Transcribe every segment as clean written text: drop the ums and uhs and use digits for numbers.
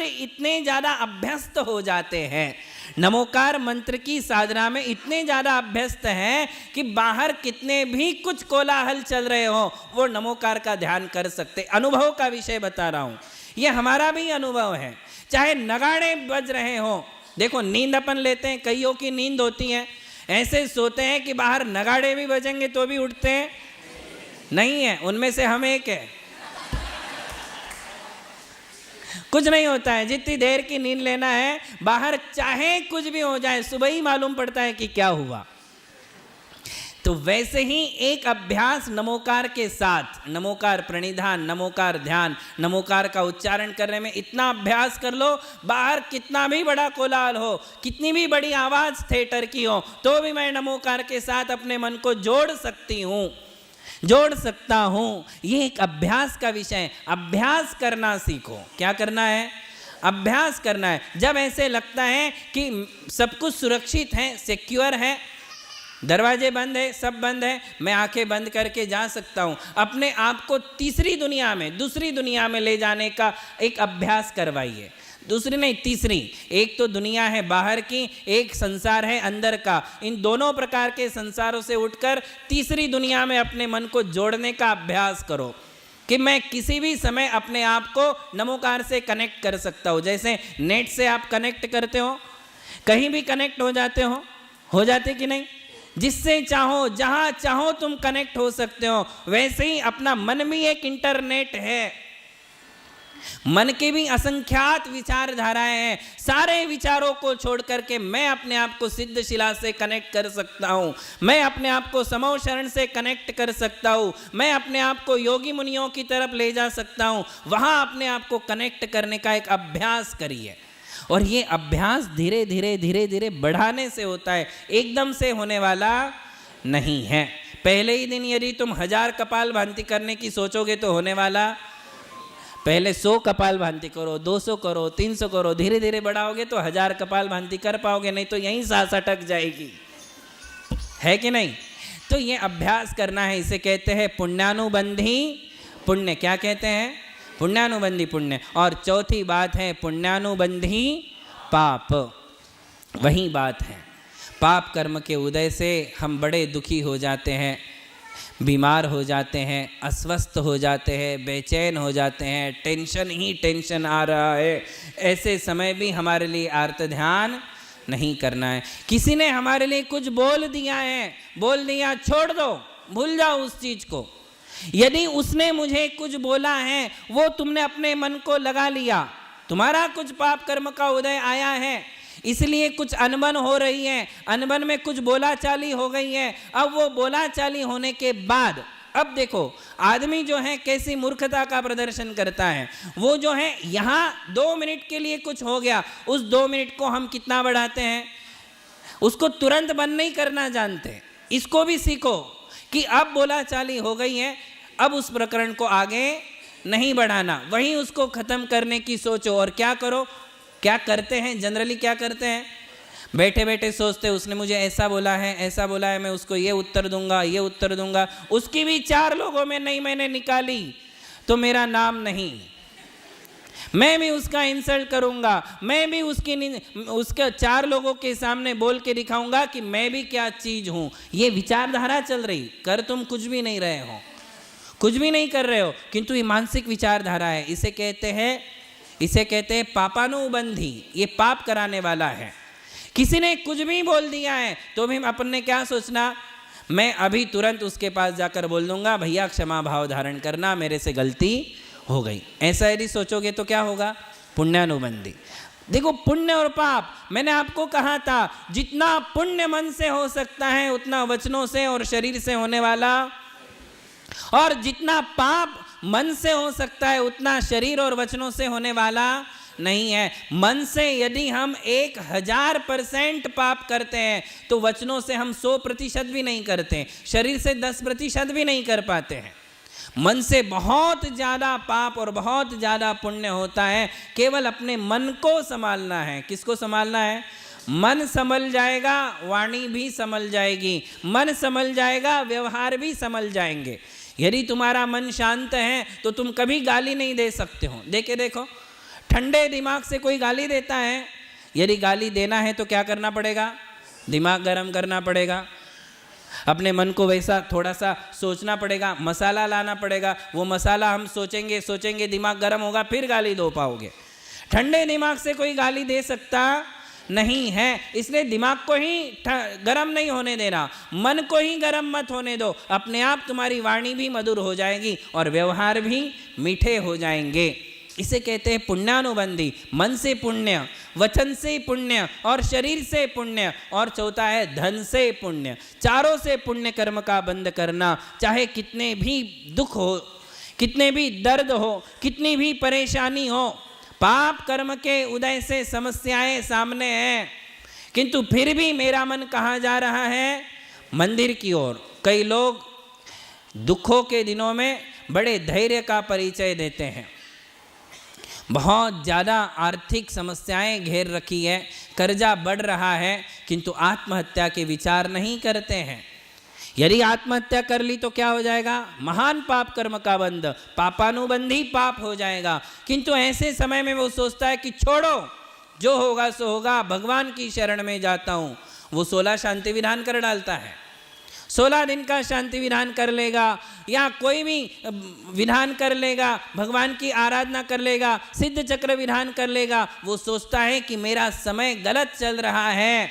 से इतने ज़्यादा अभ्यस्त हो जाते हैं, नमोकार मंत्र की साधना में इतने ज़्यादा अभ्यस्त हैं कि बाहर कितने भी कुछ कोलाहल चल रहे हो वो नमोकार का ध्यान कर सकते। अनुभव का विषय बता रहा हूँ, ये हमारा भी अनुभव है। चाहे नगाड़े बज रहे हो, देखो नींद अपन लेते हैं, कईयों की नींद होती है, ऐसे सोते हैं कि बाहर नगाड़े भी बजेंगे तो भी उठते हैं नहीं है। उनमें से हम एक है, कुछ नहीं होता है। जितनी देर की नींद लेना है, बाहर चाहे कुछ भी हो जाए सुबह ही मालूम पड़ता है कि क्या हुआ। तो वैसे ही एक अभ्यास नमोकार के साथ, नमोकार प्रणिधान, नमोकार ध्यान, नमोकार का उच्चारण करने में इतना अभ्यास कर लो, बाहर कितना भी बड़ा कोलाहल हो, कितनी भी बड़ी आवाज थिएटर की हो, तो भी मैं नमोकार के साथ अपने मन को जोड़ सकती हूँ, जोड़ सकता हूँ। ये एक अभ्यास का विषय है। अभ्यास करना सीखो। क्या करना है? अभ्यास करना है। जब ऐसे लगता है कि सब कुछ सुरक्षित है, सिक्योर है, दरवाजे बंद है, सब बंद है, मैं आंखें बंद करके जा सकता हूँ, अपने आप को तीसरी दुनिया में, दूसरी दुनिया में ले जाने का एक अभ्यास करवाइए। दूसरी नहीं, तीसरी। एक तो दुनिया है बाहर की, एक संसार है अंदर का। इन दोनों प्रकार के संसारों से उठकर तीसरी दुनिया में अपने मन को जोड़ने का अभ्यास करो कि मैं किसी भी समय अपने आप को नमोकार से कनेक्ट कर सकता हूँ। जैसे नेट से आप कनेक्ट करते हो, कहीं भी कनेक्ट हो जाते हो, हो जाते कि नहीं? जिससे चाहो, जहाँ चाहो तुम कनेक्ट हो सकते हो। वैसे ही अपना मन भी एक इंटरनेट है। मन के भी असंख्यात विचारधाराएं हैं। सारे विचारों को छोड़ करके मैं अपने आप को सिद्ध शिला से कनेक्ट कर सकता हूँ, मैं अपने आप को समो शरण से कनेक्ट कर सकता हूँ, मैं अपने आप को योगी मुनियों की तरफ ले जा सकता हूँ। वहाँ अपने आप को कनेक्ट करने का एक अभ्यास करिए। और ये अभ्यास धीरे धीरे धीरे धीरे बढ़ाने से होता है, एकदम से होने वाला नहीं है। पहले ही दिन यदि तुम 1000 कपाल भांति करने की सोचोगे तो होने वाला, पहले 100 कपाल भांति करो, 200 करो, 300 करो, धीरे धीरे बढ़ाओगे तो 1000 कपाल भांति कर पाओगे, नहीं तो यहीं सांस अटक जाएगी, है कि नहीं? तो ये अभ्यास करना है। इसे कहते हैं पुण्यानुबंधी पुण्य। क्या कहते हैं? पुण्यानुबंधी पुण्य। और चौथी बात है पुण्यानुबंधी पाप। वही बात है, पाप कर्म के उदय से हम बड़े दुखी हो जाते हैं, बीमार हो जाते हैं, अस्वस्थ हो जाते हैं, बेचैन हो जाते हैं, टेंशन ही टेंशन आ रहा है। ऐसे समय भी हमारे लिए आर्त ध्यान नहीं करना है। किसी ने हमारे लिए कुछ बोल दिया है, बोल दिया, छोड़ दो, भूल जाओ उस चीज को। यदि उसने मुझे कुछ बोला है, वो तुमने अपने मन को लगा लिया, तुम्हारा कुछ पाप कर्म का उदय आया है, इसलिए कुछ अनबन हो रही है, अनबन में कुछ बोलाचाली हो गई है। अब वो बोलाचाली होने के बाद, अब देखो आदमी जो है कैसी मूर्खता का प्रदर्शन करता है। वो जो है यहाँ 2 मिनट के लिए कुछ हो गया, उस 2 मिनट को हम कितना बढ़ाते हैं, उसको तुरंत बंद नहीं करना जानते। इसको भी सीखो कि अब बोलाचाली हो गई है, अब उस प्रकरण को आगे नहीं बढ़ाना, वहीं उसको खत्म करने की सोचो। और क्या करो, क्या करते हैं जनरली, क्या करते हैं, बैठे बैठे सोचते उसने मुझे ऐसा बोला है, ऐसा बोला है, मैं उसको ये उत्तर दूंगा, ये उत्तर दूंगा। उसकी भी 4 लोगों में नहीं मैंने निकाली तो मेरा नाम नहीं, मैं भी उसका इंसल्ट करूंगा, मैं भी उसके 4 लोगों के सामने बोल के दिखाऊंगा कि मैं भी क्या चीज हूं। ये विचारधारा चल रही, कर तुम कुछ भी नहीं रहे हो, कुछ भी नहीं कर रहे हो, किंतु ये मानसिक विचारधारा है। इसे कहते हैं पापानुबंधी। ये पाप कराने वाला है। किसी ने कुछ भी बोल दिया है तो भी अपन ने क्या सोचना, मैं अभी तुरंत उसके पास जाकर बोल दूंगा, भैया क्षमा भाव धारण करना, मेरे से गलती हो गई। ऐसा यदि सोचोगे तो क्या होगा, पुण्यानुबंधी। देखो पुण्य और पाप, मैंने आपको कहा था जितना पुण्य मन से हो सकता है उतना वचनों से और शरीर से होने वाला, और जितना पाप मन से हो सकता है उतना शरीर और वचनों से होने वाला नहीं है। मन से यदि हम 1000% पाप करते हैं तो वचनों से हम 100% भी नहीं करते, शरीर से 10% भी नहीं कर पाते हैं। मन से बहुत ज़्यादा पाप और बहुत ज़्यादा पुण्य होता है। केवल अपने मन को संभालना है। किसको संभालना है? मन संभल जाएगा, वाणी भी संभल जाएगी, मन संभल जाएगा, व्यवहार भी संभल जाएंगे। यदि तुम्हारा मन शांत है तो तुम कभी गाली नहीं दे सकते हो। देखो ठंडे दिमाग से कोई गाली देता है, यदि गाली देना है तो क्या करना पड़ेगा? दिमाग गर्म करना पड़ेगा, अपने मन को वैसा थोड़ा सा सोचना पड़ेगा, मसाला लाना पड़ेगा। वो मसाला हम सोचेंगे, दिमाग गर्म होगा, फिर गाली दो पाओगे। ठंडे दिमाग से कोई गाली दे सकता नहीं है, इसलिए दिमाग को ही गर्म नहीं होने देना, मन को ही गर्म मत होने दो। अपने आप तुम्हारी वाणी भी मधुर हो जाएगी और व्यवहार भी मीठे हो जाएंगे। इसे कहते हैं पुण्यानुबंधी। मन से पुण्य, वचन से पुण्य और शरीर से पुण्य, और चौथा है धन से पुण्य। चारों से पुण्य कर्म का बंद करना। चाहे कितने भी दुख हो, कितने भी दर्द हो, कितनी भी परेशानी हो, पाप कर्म के उदय से समस्याएं सामने हैं, किंतु फिर भी मेरा मन कहाँ जा रहा है? मंदिर की ओर। कई लोग दुखों के दिनों में बड़े धैर्य का परिचय देते हैं। बहुत ज़्यादा आर्थिक समस्याएं घेर रखी है, कर्जा बढ़ रहा है, किंतु आत्महत्या के विचार नहीं करते हैं। यदि आत्महत्या कर ली तो क्या हो जाएगा? महान पाप कर्म का बंध, पापानुबंधी पाप हो जाएगा। किंतु ऐसे समय में वो सोचता है कि छोड़ो, जो होगा सो होगा, भगवान की शरण में जाता हूँ। वो 16 शांति विधान कर डालता है, 16 दिन का शांति विधान कर लेगा, या कोई भी विधान कर लेगा, भगवान की आराधना कर लेगा, सिद्ध चक्र विधान कर लेगा। वो सोचता है कि मेरा समय गलत चल रहा है,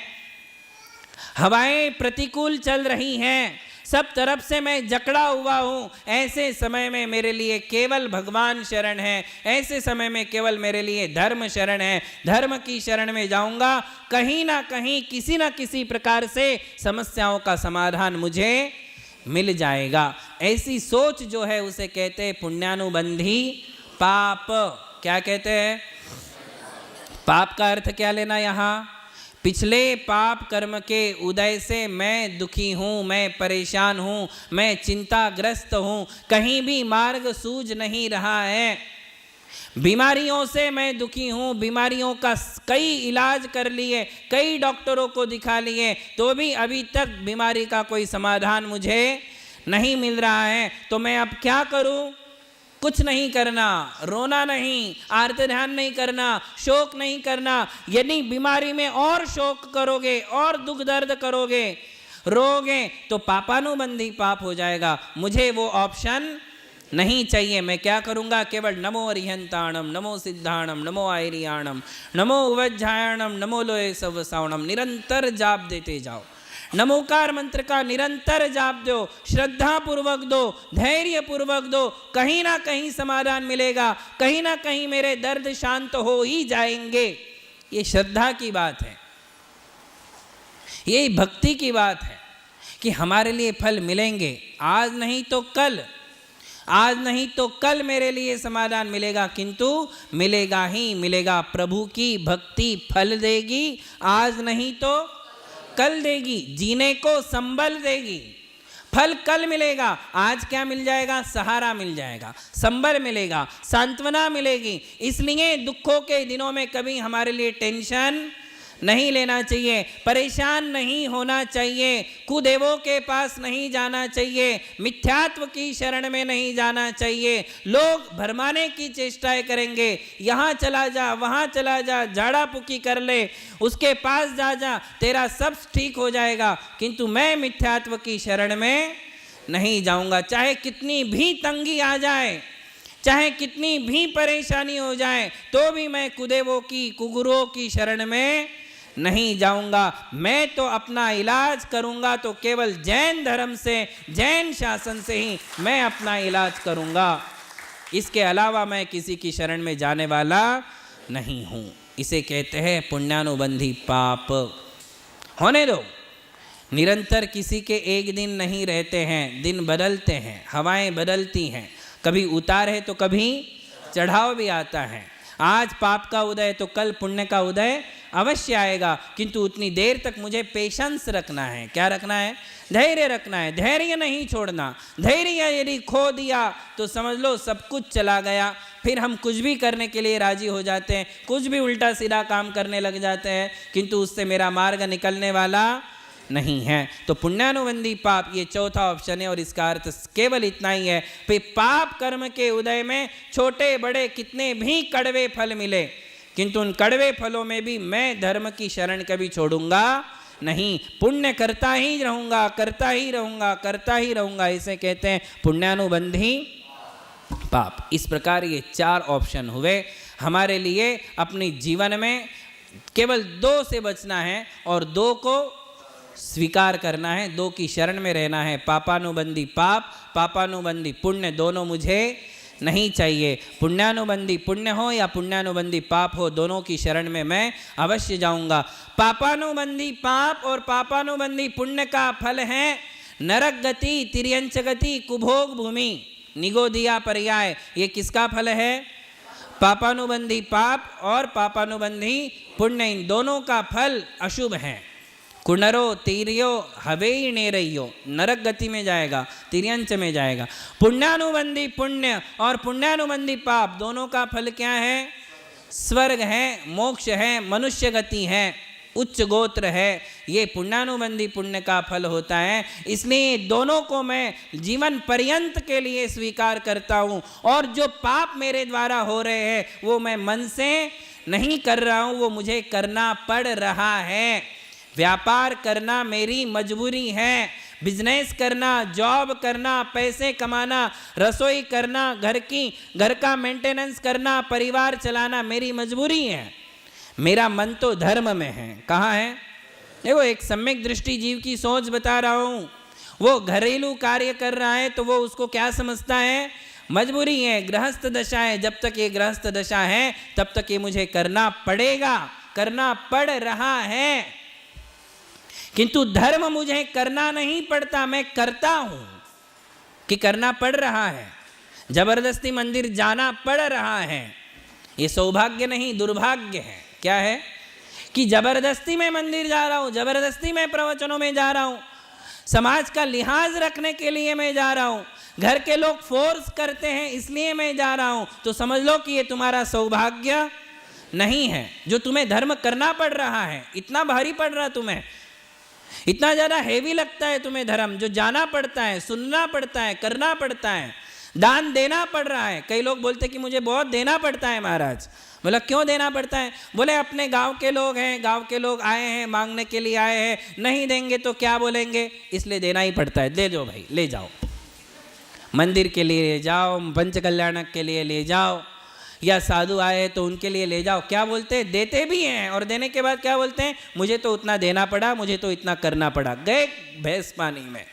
हवाएं प्रतिकूल चल रही हैं, सब तरफ से मैं जकड़ा हुआ हूँ। ऐसे समय में मेरे लिए केवल भगवान शरण है, ऐसे समय में केवल मेरे लिए धर्म शरण है। धर्म की शरण में जाऊंगा, कहीं ना कहीं किसी ना किसी प्रकार से समस्याओं का समाधान मुझे मिल जाएगा। ऐसी सोच जो है उसे कहते हैं पुण्यानुबंधी पाप। क्या कहते हैं? पाप का अर्थ क्या लेना यहाँ? पिछले पाप कर्म के उदय से मैं दुखी हूँ, मैं परेशान हूँ, मैं चिंताग्रस्त हूँ, कहीं भी मार्ग सूझ नहीं रहा है। बीमारियों से मैं दुखी हूँ, बीमारियों का कई इलाज कर लिए, कई डॉक्टरों को दिखा लिए, तो भी अभी तक बीमारी का कोई समाधान मुझे नहीं मिल रहा है। तो मैं अब क्या करूँ? कुछ नहीं करना, रोना नहीं, आर्त ध्यान नहीं करना, शोक नहीं करना। यदि बीमारी में और शोक करोगे और दुख दर्द करोगे, रोगे, तो पापानुबंधी पाप हो जाएगा। मुझे वो ऑप्शन नहीं चाहिए। मैं क्या करूँगा? केवल नमो अरिहंताणम, नमो सिद्धाणम, नमो आयरियाणम, नमो उवज्जायणम, नमो लोय सवसावणम, निरंतर जाप देते जाओ। नमोकार मंत्र का निरंतर जाप दो, श्रद्धा पूर्वक दो, धैर्य पूर्वक दो, कहीं ना कहीं समाधान मिलेगा, कहीं ना कहीं मेरे दर्द शांत हो ही जाएंगे। ये श्रद्धा की बात है, ये भक्ति की बात है कि हमारे लिए फल मिलेंगे। आज नहीं तो कल, आज नहीं तो कल मेरे लिए समाधान मिलेगा, किंतु मिलेगा ही मिलेगा। प्रभु की भक्ति फल देगी, आज नहीं तो कल देगी, जीने को संबल देगी। फल कल मिलेगा, आज क्या मिल जाएगा? सहारा मिल जाएगा, संबल मिलेगा, सांत्वना मिलेगी। इसलिए दुखों के दिनों में कभी हमारे लिए टेंशन नहीं लेना चाहिए, परेशान नहीं होना चाहिए, कुदेवों के पास नहीं जाना चाहिए, मिथ्यात्व की शरण में नहीं जाना चाहिए। लोग भरमाने की चेष्टाएं करेंगे, यहाँ चला जा, वहाँ चला जा, झाड़ा पुकी कर ले, उसके पास जा जा, तेरा सब ठीक हो जाएगा। किंतु मैं मिथ्यात्व की शरण में नहीं जाऊँगा। चाहे कितनी भी तंगी आ जाए, चाहे कितनी भी परेशानी हो जाए, तो भी मैं कुदेवों की, कुगुरुओं की शरण में नहीं जाऊंगा। मैं तो अपना इलाज करूंगा तो केवल जैन धर्म से, जैन शासन से ही मैं अपना इलाज करूंगा। इसके अलावा मैं किसी की शरण में जाने वाला नहीं हूं। इसे कहते हैं पुण्यानुबंधी पाप। होने दो, निरंतर किसी के एक दिन नहीं रहते हैं, दिन बदलते हैं, हवाएं बदलती हैं, कभी उतार है तो कभी चढ़ाव भी आता है। आज पाप का उदय तो कल पुण्य का उदय अवश्य आएगा, किंतु उतनी देर तक मुझे पेशेंस रखना है। क्या रखना है? धैर्य रखना है, धैर्य नहीं छोड़ना। धैर्य यदि खो दिया तो समझ लो सब कुछ चला गया। फिर हम कुछ भी करने के लिए राजी हो जाते हैं, कुछ भी उल्टा सीधा काम करने लग जाते हैं, किंतु उससे मेरा मार्ग निकलने वाला नहीं है। तो पुण्यानुबंधी पाप ये चौथा ऑप्शन है और इसका अर्थ केवल इतना ही है कि पाप कर्म के उदय में छोटे बड़े कितने भी कड़वे फल मिले, किंतु उन कड़वे फलों में भी मैं धर्म की शरण कभी छोड़ूंगा नहीं, पुण्य करता ही रहूंगा, करता ही रहूंगा, करता ही रहूंगा। इसे कहते हैं पुण्यानुबंधी पाप। इस प्रकार ये 4 ऑप्शन हुए हमारे लिए। अपने जीवन में केवल 2 से बचना है और 2 को स्वीकार करना है, 2 की शरण में रहना है। पापानुबंधी पाप, पापानुबंधी पुण्य, दोनों मुझे नहीं चाहिए। पुण्यानुबंधी पुण्य हो या पुण्यानुबंधी पाप हो, दोनों की शरण में मैं अवश्य जाऊंगा। पापानुबंधी पाप और पापानुबंधी पुण्य का फल है नरक गति, तिर्यंच गति, कुभोग भूमि, निगोदिया पर्याय। ये किसका फल है? पापानुबंधी पाप और पापानुबंधी पुण्य, इन दोनों का फल अशुभ है। कुनरो तीर्यो हवेई नेरयो, नरक गति में जाएगा, तिर्यंच में जाएगा। पुण्यानुबंधी पुण्य और पुण्यानुबंधी पाप, दोनों का फल क्या है? स्वर्ग है, मोक्ष है, मनुष्य गति है, उच्च गोत्र है। ये पुण्यानुबंधी पुण्य का फल होता है। इसलिए दोनों को मैं जीवन पर्यंत के लिए स्वीकार करता हूँ। और जो पाप मेरे द्वारा हो रहे हैं वो मैं मन से नहीं कर रहा हूँ, वो मुझे करना पड़ रहा है। व्यापार करना मेरी मजबूरी है, बिजनेस करना, जॉब करना, पैसे कमाना, रसोई करना, घर का मेंटेनेंस करना, परिवार चलाना मेरी मजबूरी है। मेरा मन तो धर्म में है। कहाँ है? देखो, एक सम्यक दृष्टि जीव की सोच बता रहा हूँ। वो घरेलू कार्य कर रहा है तो वो उसको क्या समझता है? मजबूरी है, गृहस्थ दशा है। जब तक ये गृहस्थ दशा है तब तक ये मुझे करना पड़ेगा, करना पड़ रहा है। किंतु धर्म मुझे करना नहीं पड़ता, मैं करता हूं कि करना पड़ रहा है। जबरदस्ती मंदिर जाना पड़ रहा है। ये सौभाग्य नहीं, दुर्भाग्य है। क्या है? कि जबरदस्ती मैं मंदिर जा रहा हूं, जबरदस्ती मैं प्रवचनों में जा रहा हूं, समाज का लिहाज रखने के लिए मैं जा रहा हूं, घर के लोग फोर्स करते हैं इसलिए मैं जा रहा हूं। तो समझ लो कि ये तुम्हारा सौभाग्य नहीं है, जो तुम्हें धर्म करना पड़ रहा है। इतना भारी पड़ रहा तुम्हें, इतना ज़्यादा हेवी लगता है तुम्हें धर्म, जो जाना पड़ता है, सुनना पड़ता है, करना पड़ता है, दान देना पड़ रहा है। कई लोग बोलते कि मुझे बहुत देना पड़ता है महाराज। बोला क्यों देना पड़ता है? बोले अपने गांव के लोग हैं, गांव के लोग आए हैं, मांगने के लिए आए हैं, नहीं देंगे तो क्या बोलेंगे, इसलिए देना ही पड़ता है। ले जाओ भाई, ले जाओ, मंदिर के लिए ले जाओ, पंच कल्याणक के लिए ले जाओ, या साधु आए हैं तो उनके लिए ले जाओ। क्या बोलते हैं? देते भी हैं और देने के बाद क्या बोलते हैं? मुझे तो उतना देना पड़ा, मुझे तो इतना करना पड़ा। गए भैंस पानी में,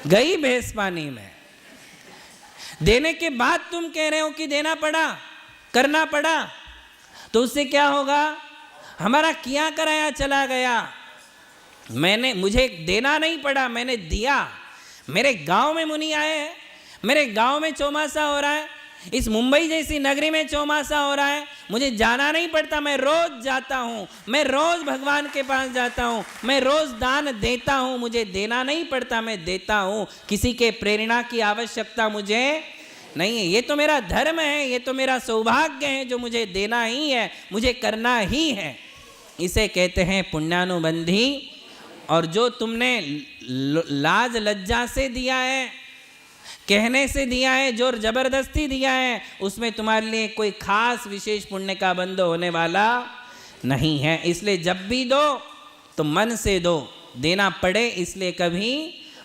गई भैंस पानी में। देने के बाद तुम कह रहे हो कि देना पड़ा, करना पड़ा, तो उससे क्या होगा? हमारा किया कराया चला गया। मुझे देना नहीं पड़ा, मैंने दिया। मेरे गांव में मुनि आए हैं, मेरे गांव में चौमासा हो रहा है, इस मुंबई जैसी नगरी में चौमासा हो रहा है, मुझे जाना नहीं पड़ता, मैं रोज जाता हूँ, मैं रोज भगवान के पास जाता हूँ, मैं रोज दान देता हूँ, मुझे देना नहीं पड़ता, मैं देता हूँ। किसी के प्रेरणा की आवश्यकता मुझे नहीं है। ये तो मेरा धर्म है, ये तो मेरा सौभाग्य है, जो मुझे देना ही है, मुझे करना ही है। इसे कहते हैं पुण्यानुबंधी। और जो तुमने लाज लज्जा से दिया है, कहने से दिया है, जो जबरदस्ती दिया है, उसमें तुम्हारे लिए कोई खास विशेष पुण्य का बंध होने वाला नहीं है। इसलिए जब भी दो तो मन से दो, देना पड़े इसलिए कभी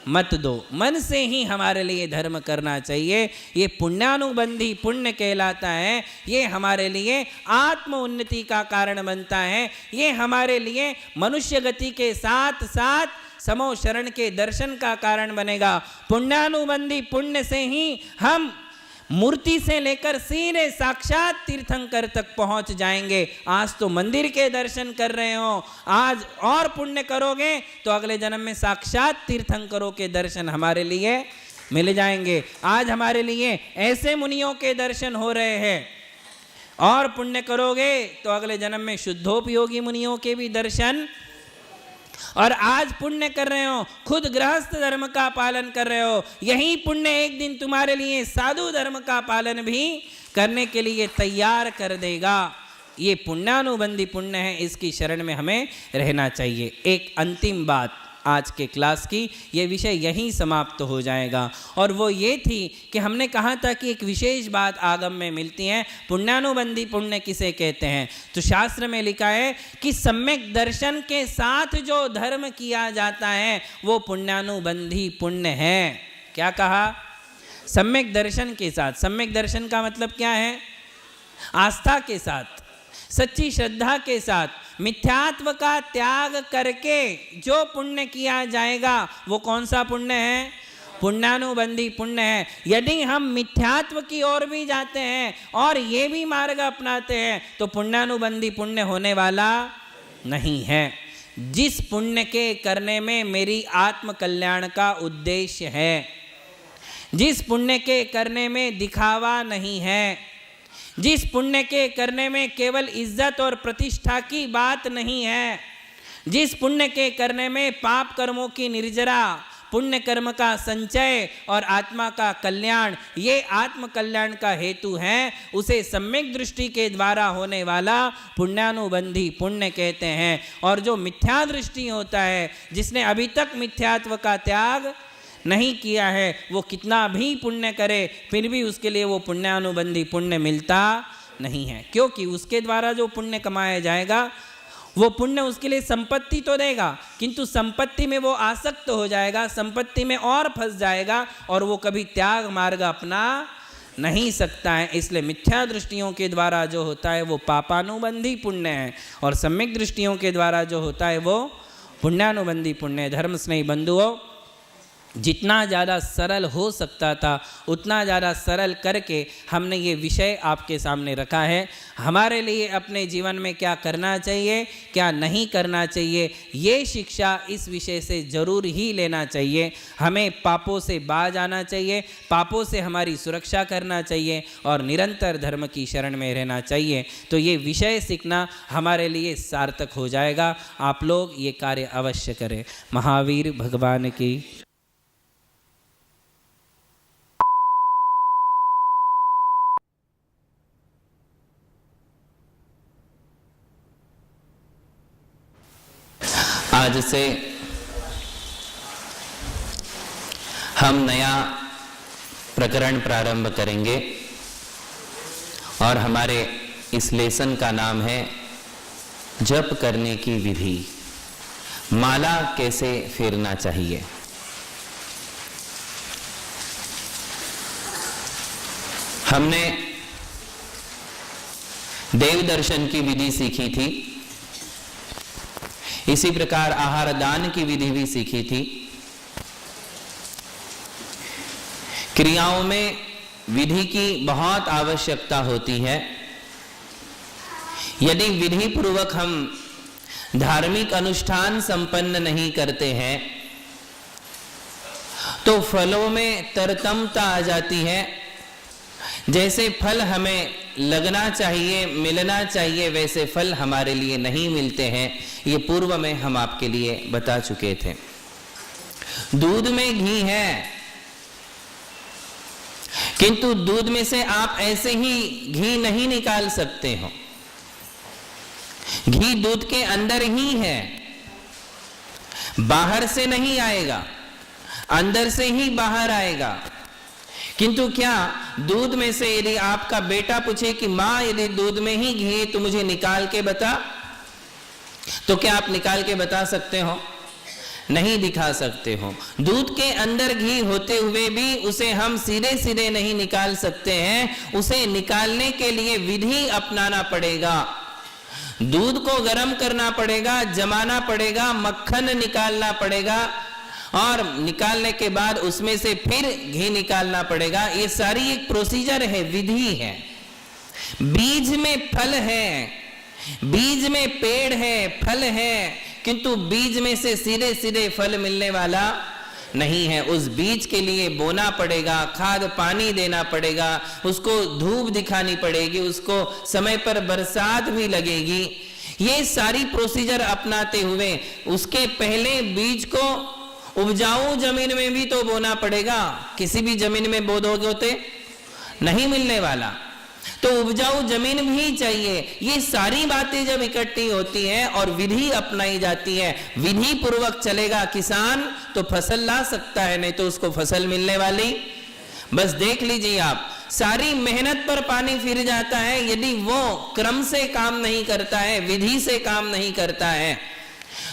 मत दो। मन से ही हमारे लिए धर्म करना चाहिए। ये पुण्यानुबंधी पुण्य कहलाता है। ये हमारे लिए आत्म उन्नति का कारण बनता है। ये हमारे लिए मनुष्य गति के साथ साथ समो शरण के दर्शन का कारण बनेगा। पुण्यानुबंधी पुण्य से ही हम मूर्ति से लेकर सीधे साक्षात तीर्थंकर तक पहुंच जाएंगे। आज तो मंदिर के दर्शन कर रहे हो, आज और पुण्य करोगे तो अगले जन्म में साक्षात तीर्थंकरों के दर्शन हमारे लिए मिल जाएंगे। आज हमारे लिए ऐसे मुनियों के दर्शन हो रहे हैं, और पुण्य करोगे तो अगले जन्म में शुद्धोपयोगी मुनियों के भी दर्शन। और आज पुण्य कर रहे हो, खुद गृहस्थ धर्म का पालन कर रहे हो, यही पुण्य एक दिन तुम्हारे लिए साधु धर्म का पालन भी करने के लिए तैयार कर देगा। ये पुण्यानुबंधी पुण्य है, इसकी शरण में हमें रहना चाहिए। एक अंतिम बात आज के क्लास की, ये विषय यहीं समाप्त हो जाएगा, और वो ये थी कि हमने कहा था कि एक विशेष बात आगम में मिलती है। पुण्यानुबंधी पुण्य किसे कहते हैं? तो शास्त्र में लिखा है कि सम्यक दर्शन के साथ जो धर्म किया जाता है वो पुण्यानुबंधी पुण्य है। क्या कहा? सम्यक दर्शन के साथ। सम्यक दर्शन का मतलब क्या है? आस्था के साथ, सच्ची श्रद्धा के साथ, मिथ्यात्व का त्याग करके जो पुण्य किया जाएगा वो कौन सा पुण्य है? पुण्यानुबंधी पुण्य है। यदि हम मिथ्यात्व की ओर भी जाते हैं और ये भी मार्ग अपनाते हैं तो पुण्यानुबंधी पुण्य होने वाला नहीं है। जिस पुण्य के करने में मेरी आत्म कल्याण का उद्देश्य है, जिस पुण्य के करने में दिखावा नहीं है, जिस पुण्य के करने में केवल इज्जत और प्रतिष्ठा की बात नहीं है, जिस पुण्य के करने में पाप कर्मों की निर्जरा, पुण्य कर्म का संचय और आत्मा का कल्याण, ये आत्म कल्याण का हेतु है, उसे सम्यक दृष्टि के द्वारा होने वाला पुण्यानुबंधी पुण्य कहते हैं। और जो मिथ्या दृष्टि होता है, जिसने अभी तक मिथ्यात्व का त्याग नहीं किया है, वो कितना भी पुण्य करे फिर भी उसके लिए वो पुण्यानुबंधी पुण्य मिलता नहीं है, क्योंकि उसके द्वारा जो पुण्य कमाया जाएगा वो पुण्य उसके लिए संपत्ति तो देगा, किंतु संपत्ति में वो आसक्त हो जाएगा, संपत्ति में और फंस जाएगा और वो कभी त्याग मार्ग अपना नहीं सकता है। इसलिए मिथ्या दृष्टियों के द्वारा जो होता है वो पापानुबंधी पुण्य है, और सम्यक दृष्टियों के द्वारा जो होता है वो पुण्यानुबंधी पुण्य है। धर्म स्नेही बंधुओं, जितना ज़्यादा सरल हो सकता था उतना ज़्यादा सरल करके हमने ये विषय आपके सामने रखा है। हमारे लिए अपने जीवन में क्या करना चाहिए, क्या नहीं करना चाहिए, ये शिक्षा इस विषय से ज़रूर ही लेना चाहिए। हमें पापों से बाज आना चाहिए, पापों से हमारी सुरक्षा करना चाहिए और निरंतर धर्म की शरण में रहना चाहिए। तो ये विषय सीखना हमारे लिए सार्थक हो जाएगा। आप लोग ये कार्य अवश्य करें। महावीर भगवान की। आज से हम नया प्रकरण प्रारंभ करेंगे और हमारे इस लेसन का नाम है जप करने की विधि। माला कैसे फेरना चाहिए। हमने देव दर्शन की विधि सीखी थी, इसी प्रकार आहार दान की विधि भी सीखी थी। क्रियाओं में विधि की बहुत आवश्यकता होती है। यदि विधि पूर्वक हम धार्मिक अनुष्ठान संपन्न नहीं करते हैं तो फलों में तरतमता आ जाती है। जैसे फल हमें लगना चाहिए, मिलना चाहिए, वैसे फल हमारे लिए नहीं मिलते हैं। ये पूर्व में हम आपके लिए बता चुके थे। दूध में घी है, किंतु दूध में से आप ऐसे ही घी नहीं निकाल सकते हो। घी दूध के अंदर ही है, बाहर से नहीं आएगा, अंदर से ही बाहर आएगा। किंतु क्या दूध में से यदि आपका बेटा पूछे कि माँ यदि दूध में ही घी है तो मुझे निकाल के बता, तो क्या आप निकाल के बता सकते हो? नहीं दिखा सकते हो। दूध के अंदर घी होते हुए भी उसे हम सीधे सीधे नहीं निकाल सकते हैं। उसे निकालने के लिए विधि अपनाना पड़ेगा। दूध को गर्म करना पड़ेगा, जमाना पड़ेगा, मक्खन निकालना पड़ेगा और निकालने के बाद उसमें से फिर घी निकालना पड़ेगा। ये सारी एक प्रोसीजर है, विधि है। बीज में फल है, बीज में पेड़ है, फल है, किंतु बीज में से सीधे सीधे फल मिलने वाला नहीं है। उस बीज के लिए बोना पड़ेगा, खाद पानी देना पड़ेगा, उसको धूप दिखानी पड़ेगी, उसको समय पर बरसात भी लगेगी। ये सारी प्रोसीजर अपनाते हुए उसके पहले बीज को उपजाऊ जमीन में भी तो बोना पड़ेगा। किसी भी जमीन में बो दोगे तो नहीं मिलने वाला। तो उपजाऊ जमीन भी चाहिए। ये सारी बातें जब इकट्ठी होती हैं और विधि अपनाई जाती है, विधि पूर्वक चलेगा किसान तो फसल ला सकता है, नहीं तो उसको फसल मिलने वाली। बस देख लीजिए आप, सारी मेहनत पर पानी फिर जाता है यदि वो क्रम से काम नहीं करता है, विधि से काम नहीं करता है,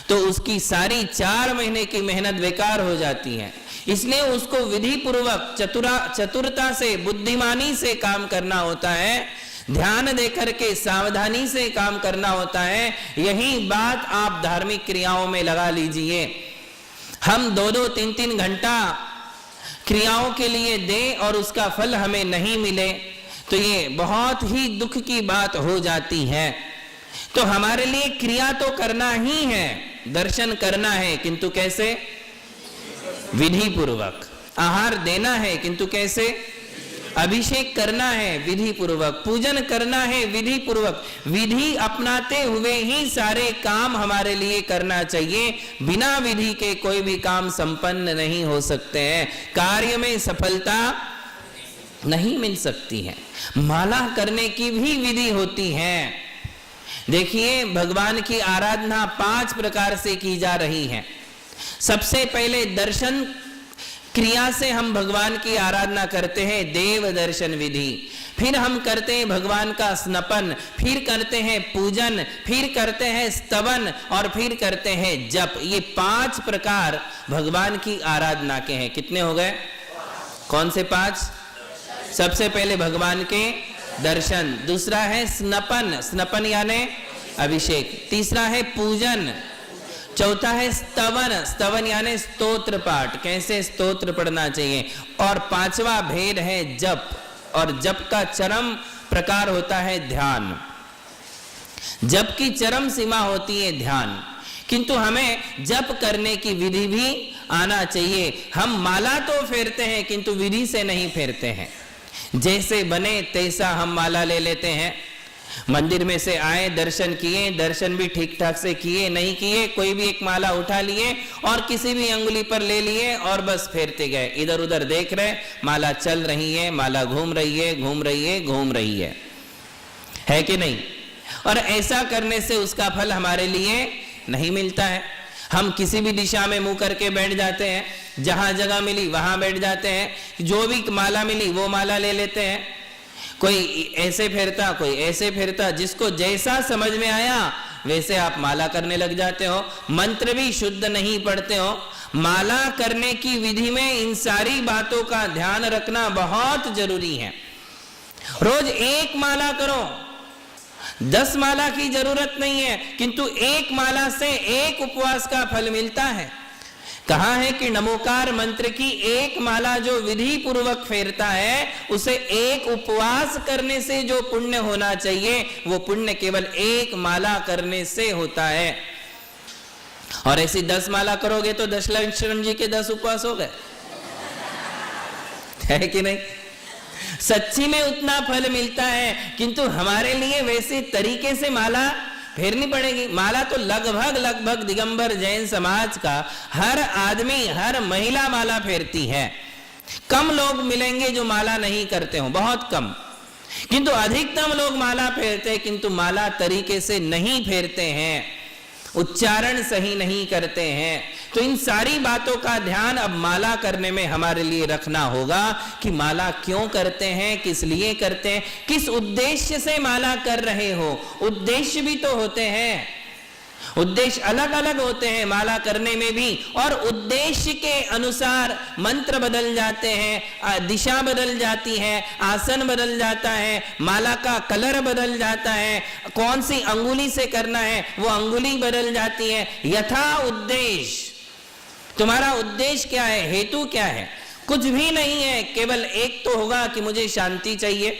तो उसकी सारी 4 महीने की मेहनत बेकार हो जाती है। इसलिए उसको विधि पूर्वक चतुरता से, बुद्धिमानी से काम करना होता है, ध्यान देकर के सावधानी से काम करना होता है। यही बात आप धार्मिक क्रियाओं में लगा लीजिए। हम 2-2, 3-3 घंटा क्रियाओं के लिए दें और उसका फल हमें नहीं मिले तो ये बहुत ही दुख की बात हो जाती है। तो हमारे लिए क्रिया तो करना ही है, दर्शन करना है, किंतु कैसे? विधि पूर्वक। आहार देना है, किंतु कैसे? अभिषेक करना है विधि पूर्वक, पूजन करना है विधि पूर्वक। विधि अपनाते हुए ही सारे काम हमारे लिए करना चाहिए। बिना विधि के कोई भी काम संपन्न नहीं हो सकते हैं, कार्य में सफलता नहीं मिल सकती है। माला करने की भी विधि होती है। देखिए, भगवान की आराधना 5 प्रकार से की जा रही है। सबसे पहले दर्शन क्रिया से हम भगवान की आराधना करते हैं, देव दर्शन विधि। फिर हम करते हैं भगवान का स्नपन, फिर करते हैं पूजन, फिर करते हैं स्तवन और फिर करते हैं जप। ये 5 प्रकार भगवान की आराधना के हैं। कितने हो गए? कौन से 5? सबसे पहले भगवान के दर्शन, दूसरा है स्नपन, स्नपन यानी अभिषेक, तीसरा है पूजन, चौथा है स्तवन, स्तवन यानी स्तोत्र पाठ, कैसे स्तोत्र पढ़ना चाहिए, और 5वां भेद है जप, और जप का चरम प्रकार होता है ध्यान। जप की चरम सीमा होती है ध्यान, किंतु हमें जप करने की विधि भी आना चाहिए। हम माला तो फेरते हैं किंतु विधि से नहीं फेरते हैं। जैसे बने तैसा हम माला ले लेते हैं। मंदिर में से आए, दर्शन किए, दर्शन भी ठीक ठाक से किए, नहीं किए, कोई भी एक माला उठा लिए और किसी भी अंगुली पर ले लिए और बस फेरते गए। इधर उधर देख रहे, माला चल रही है, माला घूम रही है, घूम रही है, घूम रही है कि नहीं? और ऐसा करने से उसका फल हमारे लिए नहीं मिलता है। हम किसी भी दिशा में मुंह करके बैठ जाते हैं, जहां जगह मिली वहां बैठ जाते हैं, जो भी माला मिली वो माला ले लेते हैं। कोई ऐसे फेरता, कोई ऐसे फेरता, जिसको जैसा समझ में आया वैसे आप माला करने लग जाते हो। मंत्र भी शुद्ध नहीं पढ़ते हो। माला करने की विधि में इन सारी बातों का ध्यान रखना बहुत जरूरी है। रोज 1 माला करो, 10 माला की जरूरत नहीं है, किंतु 1 माला से 1 उपवास का फल मिलता है। कहा है कि नमोकार मंत्र की 1 माला जो विधि पूर्वक फेरता है, उसे 1 उपवास करने से जो पुण्य होना चाहिए वो पुण्य केवल 1 माला करने से होता है। और ऐसी 10 माला करोगे तो दशलक्ष्मण जी के 10 उपवास हो गए, है कि नहीं? सच्ची में उतना फल मिलता है, किंतु हमारे लिए वैसे तरीके से माला फेरनी पड़ेगी। माला तो लगभग दिगंबर जैन समाज का हर आदमी, हर महिला माला फेरती है। कम लोग मिलेंगे जो माला नहीं करते हो, बहुत कम, किंतु अधिकतम लोग माला फेरते हैं, किंतु माला तरीके से नहीं फेरते हैं, उच्चारण सही नहीं करते हैं। तो इन सारी बातों का ध्यान अब माला करने में हमारे लिए रखना होगा कि माला क्यों करते हैं, किस लिए करते हैं, किस उद्देश्य से माला कर रहे हो। उद्देश्य भी तो होते हैं, उद्देश्य अलग अलग होते हैं माला करने में भी, और उद्देश्य के अनुसार मंत्र बदल जाते हैं, दिशा बदल जाती है, आसन बदल जाता है, माला का कलर बदल जाता है, कौन सी अंगुली से करना है वो अंगुली बदल जाती है। यथा उद्देश्य, तुम्हारा उद्देश्य क्या है, हेतु क्या है? कुछ भी नहीं है, केवल एक तो होगा कि मुझे शांति चाहिए,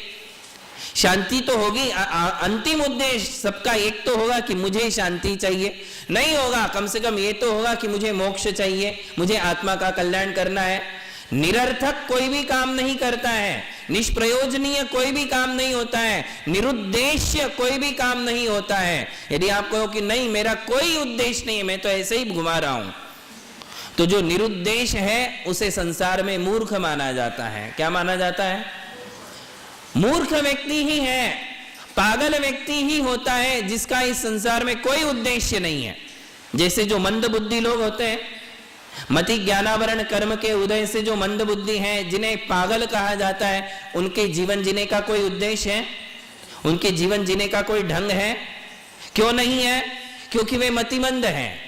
शांति तो होगी, अंतिम उद्देश्य सबका एक तो होगा कि मुझे शांति चाहिए। नहीं होगा, कम से कम ये तो होगा कि मुझे मोक्ष चाहिए, मुझे आत्मा का कल्याण करना है। निरर्थक कोई भी काम नहीं करता है, निष्प्रयोजनीय कोई भी काम नहीं होता है, निरुद्देश्य कोई भी काम नहीं होता है। यदि आप कहो कि नहीं मेरा कोई उद्देश्य नहीं है, मैं तो ऐसे ही घुमा रहा हूं, तो जो निरुद्देश्य है उसे संसार में मूर्ख माना जाता है। क्या माना जाता है? मूर्ख व्यक्ति ही है, पागल व्यक्ति ही होता है जिसका इस संसार में कोई उद्देश्य नहीं है। जैसे जो मंद बुद्धि लोग होते हैं, मति ज्ञानावरण कर्म के उदय से जो मंद बुद्धि हैं, जिन्हें पागल कहा जाता है, उनके जीवन जीने का कोई उद्देश्य है? उनके जीवन जीने का कोई ढंग है? क्यों नहीं है? क्योंकि वे मतिमंद हैं।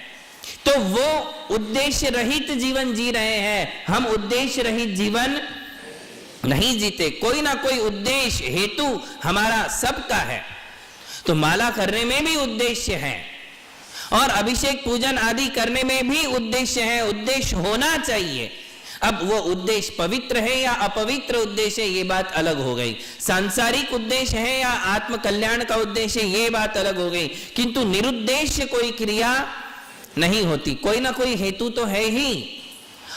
तो वो उद्देश्य रहित जीवन जी रहे हैं, हम उद्देश्य रहित जीवन नहीं जीते। कोई ना कोई उद्देश्य हेतु हमारा सबका है। तो माला करने में भी उद्देश्य है और अभिषेक पूजन आदि करने में भी उद्देश्य है, उद्देश्य होना चाहिए। अब वो उद्देश्य पवित्र है या अपवित्र उद्देश्य है, ये बात अलग हो गई। सांसारिक उद्देश्य है या आत्म कल्याण का उद्देश्य, ये बात अलग हो गई। किंतु निरुद्देश्य कोई क्रिया नहीं होती, कोई ना कोई हेतु तो है ही।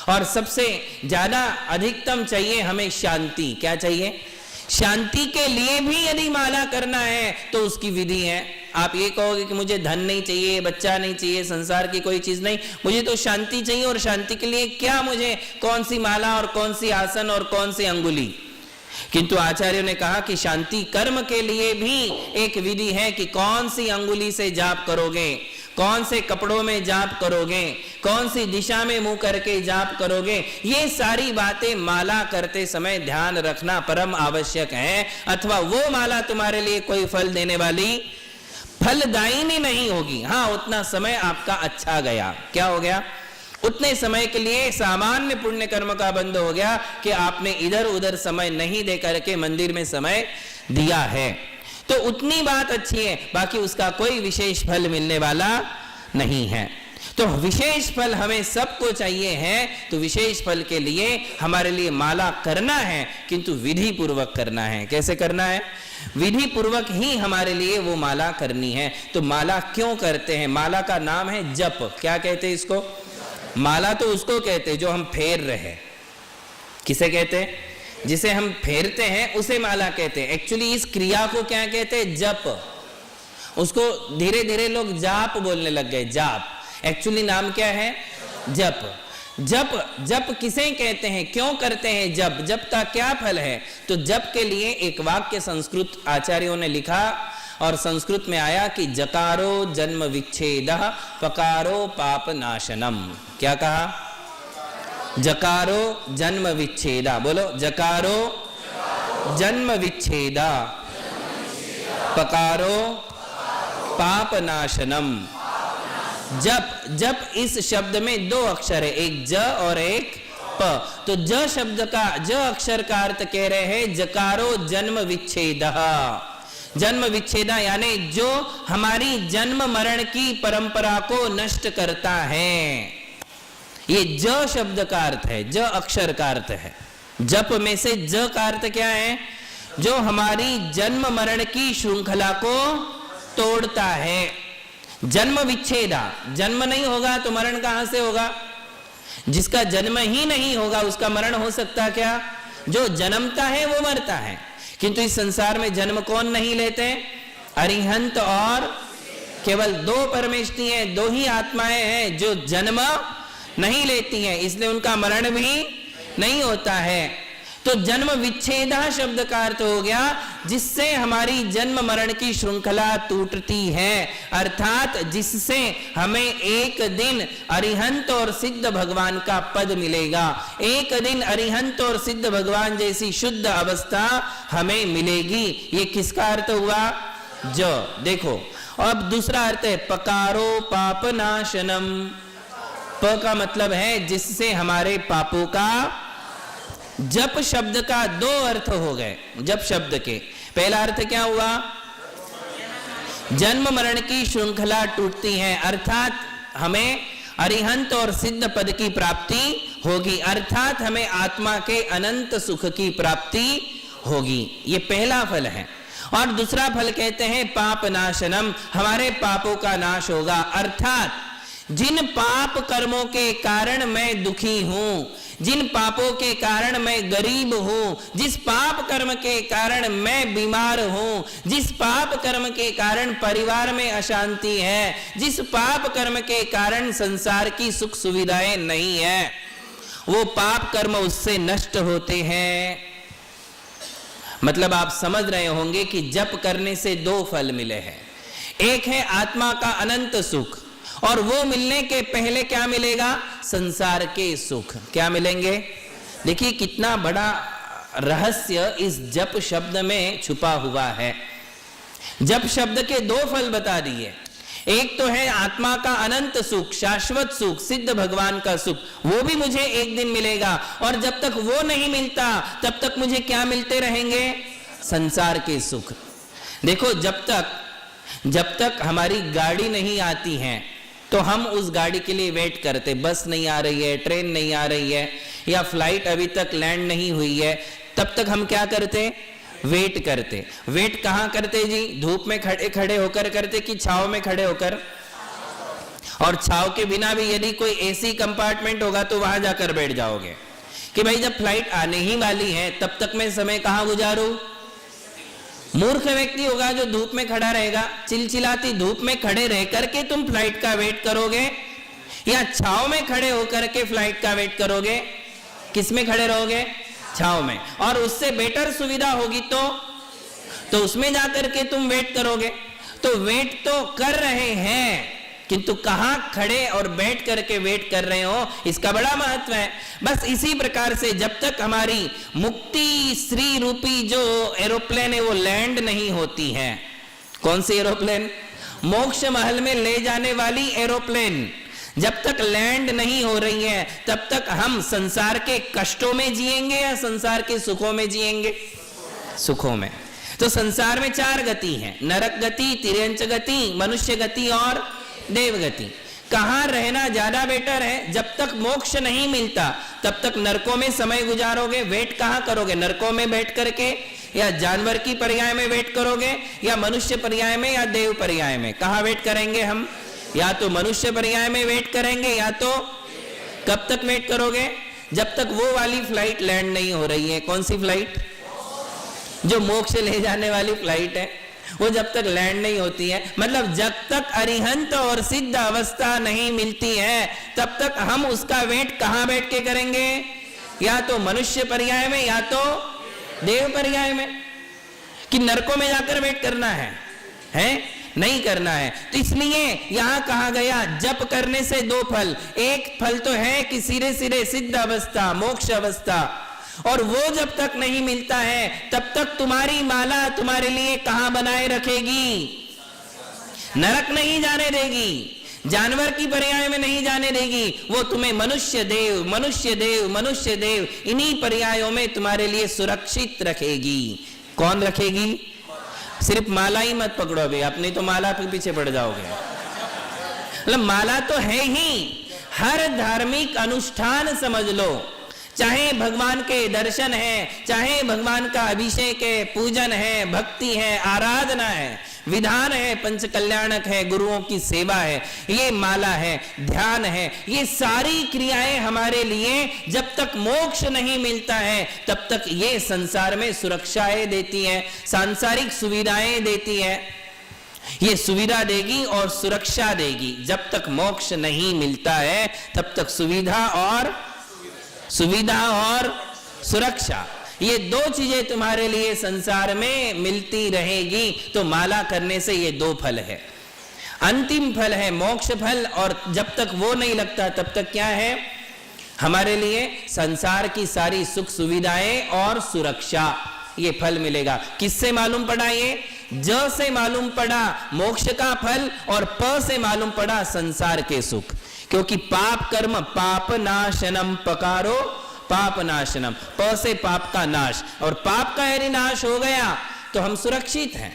और सबसे ज्यादा अधिकतम चाहिए हमें शांति। क्या चाहिए? शांति के लिए भी यदि माला करना है तो उसकी विधि है। आप ये कहोगे कि मुझे धन नहीं चाहिए, बच्चा नहीं चाहिए, संसार की कोई चीज नहीं, मुझे तो शांति चाहिए। और शांति के लिए क्या, मुझे कौन सी माला और कौन सी आसन और कौन सी अंगुली? किंतु आचार्यों ने कहा कि शांति कर्म के लिए भी एक विधि है कि कौन सी अंगुली से जाप करोगे, कौन से कपड़ों में जाप करोगे, कौन सी दिशा में मुंह करके जाप करोगे, ये सारी बातें माला करते समय ध्यान रखना परम आवश्यक है। अथवा वो माला तुम्हारे लिए कोई फल देने वाली, फलदायिनी नहीं होगी। हाँ, उतना समय आपका अच्छा गया। क्या हो गया? उतने समय के लिए सामान्य पुण्य कर्म का बंद हो गया कि आपने इधर उधर समय नहीं दे करके मंदिर में समय दिया है, तो उतनी बात अच्छी है। बाकी उसका कोई विशेष फल मिलने वाला नहीं है। तो विशेष फल हमें सबको चाहिए है, तो विशेष फल के लिए हमारे लिए माला करना है, किंतु विधि पूर्वक करना है। कैसे करना है? विधि पूर्वक ही हमारे लिए वो माला करनी है। तो माला क्यों करते हैं? माला का नाम है जप। क्या कहते हैं इसको? माला तो उसको कहते हैं जो हम फेर रहे। किसे कहते हैं? जिसे हम फेरते हैं उसे माला कहते हैं। एक्चुअली इस क्रिया को क्या कहते हैं? जप। उसको धीरे धीरे लोग जाप बोलने लग गए, जाप। एक्चुअली नाम क्या है? जप। जप जप किसे कहते हैं? क्यों करते हैं जप? जप का क्या फल है? तो जप के लिए एक वाक्य संस्कृत आचार्यों ने लिखा और संस्कृत में आया कि जकारो जन्म विच्छेदः पकारो पाप नाशनम। क्या कहा? जकारो जन्म विच्छेदा। बोलो, जकारो जन्म विच्छेदा पकारो पाप नाशनम। जप, जप इस शब्द में दो अक्षर है, एक ज और एक प। तो ज शब्द का, ज अक्षर का अर्थ कह रहे हैं जकारो जन्म विच्छेदः। जन्म विच्छेदा यानी जो हमारी जन्म मरण की परंपरा को नष्ट करता है। ये ज शब्द का अर्थ है, ज अक्षर का अर्थ है। जप में से ज का अर्थ क्या है? जो हमारी जन्म मरण की श्रृंखला को तोड़ता है। जन्म विच्छेदा, जन्म नहीं होगा तो मरण कहां से होगा? जिसका जन्म ही नहीं होगा उसका मरण हो सकता क्या? जो जन्मता है वो मरता है। किंतु इस संसार में जन्म कौन नहीं लेते? अरिहंत और केवल दो परमेष्टि हैं, दो ही आत्माएं हैं जो जन्म नहीं लेती हैं, इसलिए उनका मरण भी नहीं होता है। तो जन्म विच्छेदा शब्द का अर्थ हो गया जिससे हमारी जन्म मरण की श्रृंखला टूटती है, अर्थात जिससे हमें एक दिन अरिहंत और सिद्ध भगवान का पद मिलेगा। एक दिन अरिहंत और सिद्ध भगवान जैसी शुद्ध अवस्था हमें मिलेगी। ये किसका अर्थ हुआ? जो। देखो, अब दूसरा अर्थ है पकारो पाप नाशनम। प का मतलब है जिससे हमारे पापों का। जप शब्द का दो अर्थ हो गए। जप शब्द के पहला अर्थ क्या हुआ? जन्म मरण की श्रृंखला टूटती है, अर्थात हमें अरिहंत और सिद्ध पद की प्राप्ति होगी, अर्थात हमें आत्मा के अनंत सुख की प्राप्ति होगी। ये पहला फल है। और दूसरा फल कहते हैं पाप नाशनम, हमारे पापों का नाश होगा, अर्थात जिन पाप कर्मों के कारण मैं दुखी हूं, जिन पापों के कारण मैं गरीब हूं, जिस पाप कर्म के कारण मैं बीमार हूं, जिस पाप कर्म के कारण परिवार में अशांति है, जिस पाप कर्म के कारण संसार की सुख सुविधाएं नहीं है, वो पाप कर्म उससे नष्ट होते हैं। मतलब आप समझ रहे होंगे कि जप करने से दो फल मिले हैं। एक है आत्मा का अनंत सुख, और वो मिलने के पहले क्या मिलेगा? संसार के सुख। क्या मिलेंगे? देखिए कितना बड़ा रहस्य इस जप शब्द में छुपा हुआ है। जप शब्द के दो फल बता दिए। एक तो है आत्मा का अनंत सुख, शाश्वत सुख, सिद्ध भगवान का सुख, वो भी मुझे एक दिन मिलेगा, और जब तक वो नहीं मिलता तब तक मुझे क्या मिलते रहेंगे? संसार के सुख। देखो जब तक हमारी गाड़ी नहीं आती है तो हम उस गाड़ी के लिए वेट करते, बस नहीं आ रही है, ट्रेन नहीं आ रही है, या फ्लाइट अभी तक लैंड नहीं हुई है, तब तक हम क्या करते? वेट करते। वेट कहाँ करते जी? धूप में खड़े खड़े होकर करते कि छांव में खड़े होकर? और छांव के बिना भी यदि कोई एसी कंपार्टमेंट होगा तो वहां जाकर बैठ जाओगे कि भाई जब फ्लाइट आने ही वाली है तब तक मैं समय कहाँ गुजारूं? मूर्ख व्यक्ति होगा जो धूप में खड़ा रहेगा। चिलचिलाती धूप में खड़े रह करके तुम फ्लाइट का वेट करोगे, या छांव में खड़े होकर के फ्लाइट का वेट करोगे? किस में खड़े रहोगे? छांव में। और उससे बेटर सुविधा होगी तो उसमें जाकर के तुम वेट करोगे। तो वेट तो कर रहे हैं, किंतु कहां खड़े और बैठ करके वेट कर रहे हो, इसका बड़ा महत्व है। बस इसी प्रकार से जब तक हमारी मुक्ति श्री रूपी जो एरोप्लेन है वो लैंड नहीं होती है। कौन सी एरोप्लेन? मोक्ष महल में ले जाने वाली एरोप्लेन जब तक लैंड नहीं हो रही है तब तक हम संसार के कष्टों में जिएंगे या संसार के सुखों में जिएंगे? सुखों में। तो संसार में 4 गति हैं, नरक गति, तिर्यंच गति, मनुष्य गति और देव गति। कहां रहना ज्यादा बेटर है? जब तक मोक्ष नहीं मिलता तब तक नरकों में समय गुजारोगे। वेट कहां करोगे? नरकों में बैठ करके, या जानवर की पर्याय में वेट करोगे, या मनुष्य पर्याय में, या देव पर्याय में? कहां वेट करेंगे हम? या तो मनुष्य पर्याय में वेट करेंगे, या तो कब तक वेट करोगे? जब तक वो वाली फ्लाइट लैंड नहीं हो रही है। कौन सी फ्लाइट? जो मोक्ष ले जाने वाली फ्लाइट है, वो जब तक लैंड नहीं होती है, मतलब जब तक अरिहंत और सिद्ध अवस्था नहीं मिलती है तब तक हम उसका वेट कहां बैठ के करेंगे? या तो मनुष्य पर्याय में, या तो देव पर्याय में। कि नरकों में जाकर वेट करना है? नहीं करना है। तो इसलिए यहां कहा गया जप करने से 2 फल। एक फल तो है कि सिरे सिरे सिद्ध अवस्था, मोक्ष अवस्था, और वो जब तक नहीं मिलता है तब तक तुम्हारी माला तुम्हारे लिए कहां बनाए रखेगी? नरक नहीं जाने देगी, जानवर की पर्याय में नहीं जाने देगी, वो तुम्हें मनुष्य देव, मनुष्य देव, मनुष्य देव, इन्हीं पर्यायों में तुम्हारे लिए सुरक्षित रखेगी। कौन रखेगी? सिर्फ माला ही मत पकड़ो अभी, अपनी तो माला के पीछे पड़ जाओगे। मतलब माला तो है ही, हर धार्मिक अनुष्ठान समझ लो, चाहे भगवान के दर्शन है, चाहे भगवान का अभिषेक है, पूजन है, भक्ति है, आराधना है, विधान है, पंच कल्याणक है, गुरुओं की सेवा है, ये माला है, ध्यान है, ये सारी क्रियाएं हमारे लिए जब तक मोक्ष नहीं मिलता है तब तक ये संसार में सुरक्षाएं देती है, सांसारिक सुविधाएं देती है। ये सुविधा देगी और सुरक्षा देगी। जब तक मोक्ष नहीं मिलता है तब तक सुविधा और सुरक्षा, ये 2 चीजें तुम्हारे लिए संसार में मिलती रहेगी। तो माला करने से ये 2 फल है। अंतिम फल है मोक्ष फल, और जब तक वो नहीं लगता तब तक क्या है हमारे लिए? संसार की सारी सुख सुविधाएं और सुरक्षा, ये फल मिलेगा। किससे मालूम पड़ा? ये ज से मालूम पड़ा मोक्ष का फल, और प से मालूम पड़ा संसार के सुख। क्योंकि पाप कर्म पाप नाशनम पकारो पाप नाशनम, प से पाप का नाश, और पाप का यदि नाश हो गया तो हम सुरक्षित हैं।